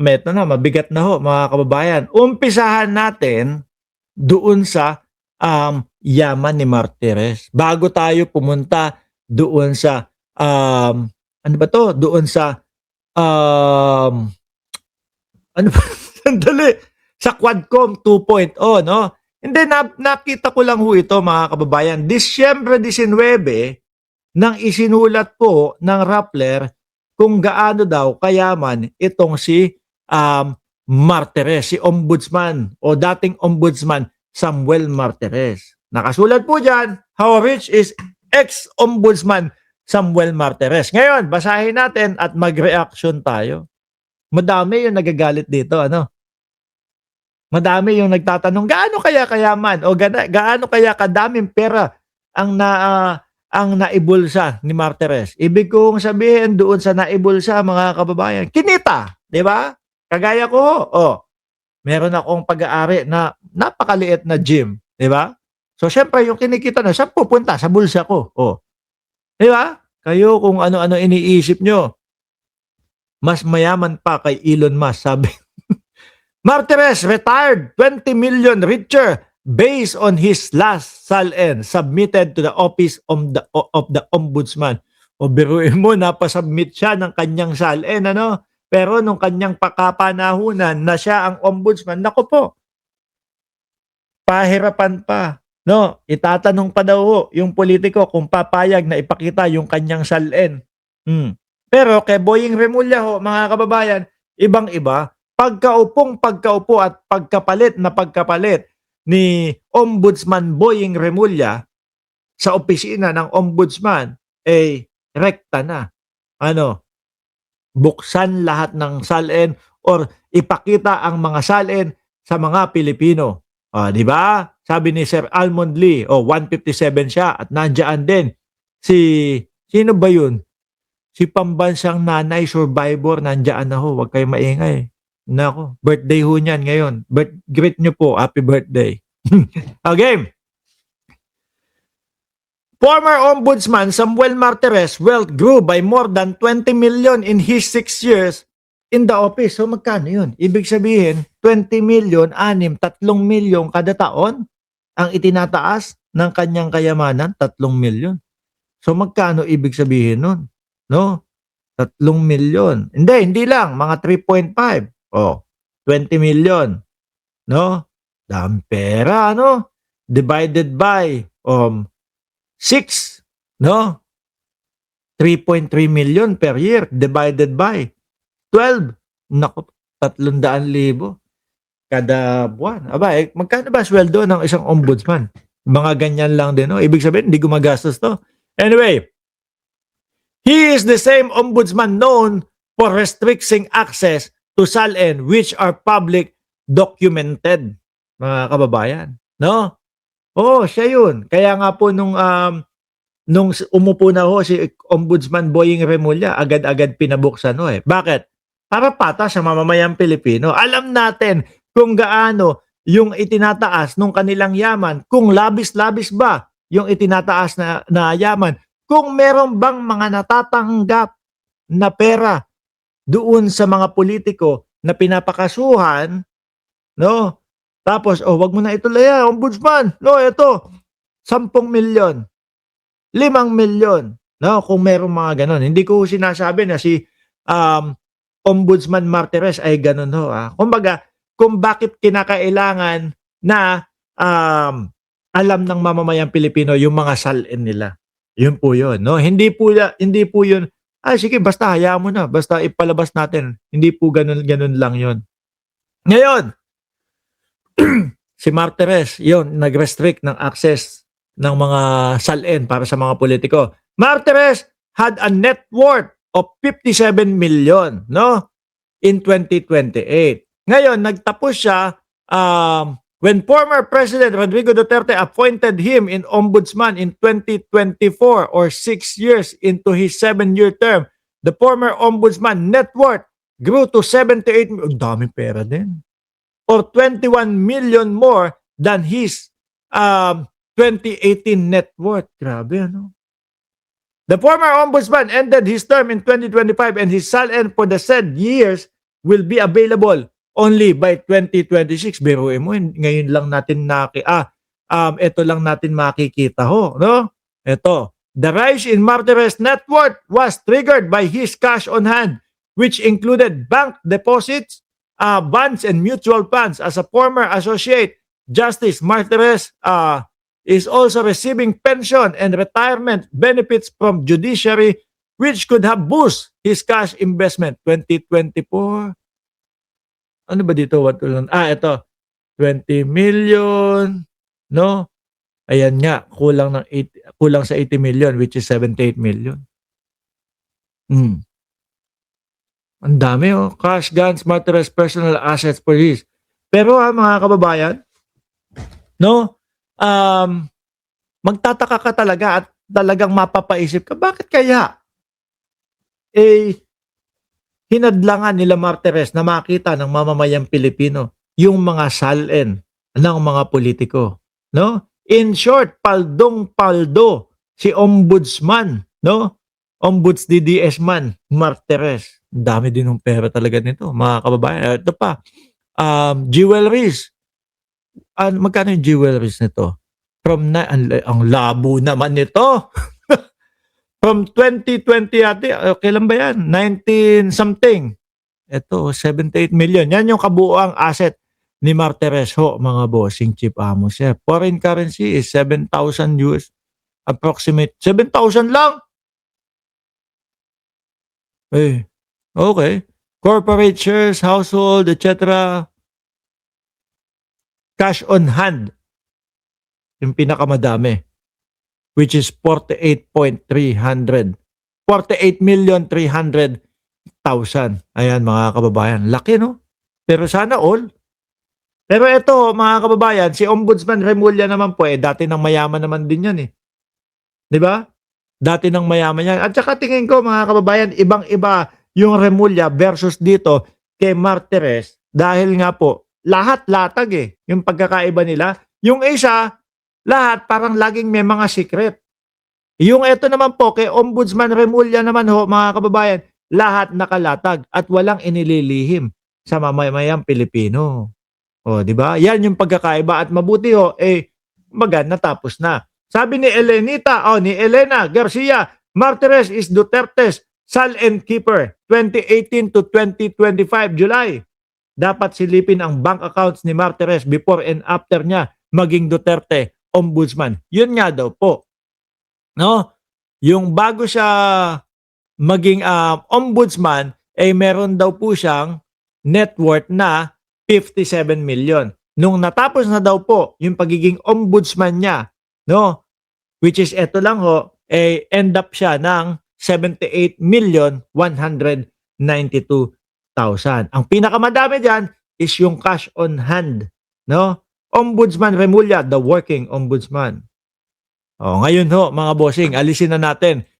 Meto na, mabigat na ho mga kababayan. Umpisahan natin doon sa yaman ni Martires. Bago tayo pumunta doon sa ano ba to? Doon sa ano ba? Sandali. Sa Quadcom 2.0, no? Hindi, nakita ko lang ho ito mga kababayan. Disyembre 19 nang isinulat po ng Rappler kung gaano daw kayaman itong si Martires, si Ombudsman o dating Ombudsman Samuel Martires. Nakasulat po dyan, how rich is ex-Ombudsman Samuel Martires. Ngayon, basahin natin at mag-reaction tayo. Madami yung nagagalit dito, ano? Madami yung nagtatanong, gaano kaya kayaman o gaano kaya kadaming pera ang naibulsa ni Martires? Ibig kong sabihin doon sa naibulsa, mga kababayan, kinita, di ba? Kagaya ko, meron akong pag-aari na napakaliit na gym, di ba? So, syempre, yung kinikita na, saan pupunta? Sa bulsa ko. Di ba? Kayo kung ano-ano iniisip nyo, mas mayaman pa kay Elon Musk, sabi. Martires retired 20 million richer based on his last SALN submitted to the office of the Ombudsman. O biruin mo, napasubmit siya ng kanyang SALN, ano? Pero nung kanyang pakapanahunan na siya ang Ombudsman, naku po, pahirapan pa. No, itatanong pa daw yung politiko kung papayag na ipakita yung kanyang SALN. Pero kay Boying Remulla ho, mga kababayan, ibang-iba. Pagkaupo at pagkapalit ni Ombudsman Boying Remulla sa opisina ng Ombudsman, rekta na. Ano? Buksan lahat ng SALN or ipakita ang mga SALN sa mga Pilipino. Di ba? Sabi ni Sir Almond Lee, 157 siya at nandiyan din sino ba yun? Si pambansang nanay survivor, nandiyan na ho, huwag kayo maingay. Nako, birthday ho niyan ngayon. Greet nyo po, happy birthday. Okay. Former Ombudsman Samuel Martires' wealth grew by more than 20 million in his 6 years in the office. So magkano yun? Ibig sabihin, 20 million, 3 milyon kada taon ang itinataas ng kanyang kayamanan, 3 milyon. So magkano ibig sabihin nun? No? 3 milyon. Hindi lang, mga 3.5. 20 million. No? Dami pera, no? Divided by 6, no? 3.3 million per year divided by 12. Naku, 300,000 kada buwan. Aba, magkano ba sweldo ng isang ombudsman? Mga ganyan lang din, no? Ibig sabihin, hindi gumagastos to. Anyway, he is the same ombudsman known for restricting access to SALN which are public documented, mga kababayan. No? Siya yun. Kaya nga po nung umupo na ho si Ombudsman Boying Remulla, agad-agad pinabuksan ho eh. Bakit? Para patas sa mamamayang Pilipino. Alam natin kung gaano yung itinataas nung kanilang yaman, kung labis-labis ba yung itinataas na yaman, kung meron bang mga natatanggap na pera doon sa mga politiko na pinapakasuhan, no? Tapos, wag mo na ituloy, Ombudsman. No, ito, 10 milyon, 5 milyon. No, kung merong mga ganon. Hindi ko sinasabi na si Ombudsman Martires ay ganon ho. Kumbaga, kung bakit kinakailangan na alam ng mamamayang Pilipino yung mga SALN nila. Yun po yun. No? Hindi po yun, sige, basta hayaan mo na. Basta ipalabas natin. Hindi po ganun lang yun. Ngayon, si Martires, yun, nag-restrict ng access ng mga SALN para sa mga politiko. Martires had a net worth of 57 million, no? In 2028. Ngayon, nagtapos siya when former President Rodrigo Duterte appointed him in ombudsman in 2024 or 6 years into his 7-year term. The former ombudsman net worth grew to 78 million. Dami pera din. Or 21 million more than his 2018 net worth. Grabe, ano? The former ombudsman ended his term in 2025 and his SALN for the said years will be available only by 2026. Biruin mo, ngayon lang natin ito lang natin makikita ho, no? Ito, the rise in Martires' net worth was triggered by his cash on hand, which included bank deposits, bonds, and mutual funds. As a former associate, Justice Martires is also receiving pension and retirement benefits from judiciary, which could have boosted his cash investment. 2024. Ano ba dito? Ito. 20 million. No? Ayan nga. Kulang sa 80 million, which is 78 million. Ang dami oh. Cash, guns, Martires, personal assets, police. Pero mga kababayan, no? Magtataka ka talaga at talagang mapapaisip ka, bakit kaya hinadlangan nila Martires na makita ng mamamayang Pilipino yung mga salin ng mga politiko, no? In short, paldong-paldo si Ombudsman, no? Ombuds DDS man, Martires. Dami din ng pera talaga nito, mga kababayan. Ito pa, jewelries. Magkano yung jewelries nito? Ang labo naman nito. From 2020 ate, kailan ba yan? 19 something. Ito, 78 million. Yan yung kabuuang asset ni Martires ho, mga bossing Chief Amos. Foreign currency is 7,000 US. Approximate. 7,000 lang? Okay. Corporate shares, household, etc. Cash on hand. Yung pinakamadami. Which is 48,300,000. 48,300,000. Ayan mga kababayan. Laki no? Pero sana all. Pero ito mga kababayan, si Ombudsman Remulla naman po dati ng mayaman naman din yan eh. 'Di ba? Dati ng mayaman yan. At saka tingin ko mga kababayan, ibang-iba yung Remulla versus dito kay Martires dahil nga po lahat latag yung pagkakaiba nila. Yung isa, lahat parang laging may mga secret. Yung ito naman po kay Ombudsman Remulla naman ho, mga kababayan, lahat nakalatag at walang inililihim sa mamamayang Pilipino. O, di ba? Yan yung pagkakaiba at mabuti ho, maganda natapos na. Sabi ni Elena Garcia, Martires is Duterte's silent keeper 2018 to 2025 July. Dapat silipin ang bank accounts ni Martires before and after niya maging Duterte Ombudsman. Yun nga daw po. No? Yung bago siya maging ombudsman, meron daw po siyang net worth na 57 million. Nung natapos na daw po yung pagiging ombudsman niya, no? Which is eto lang ho, end up siya ng 78,192,000. Ang pinakamadami diyan is yung cash on hand, no? Ombudsman Remulla, the working ombudsman. Ngayon ho, mga bossing, alisin na natin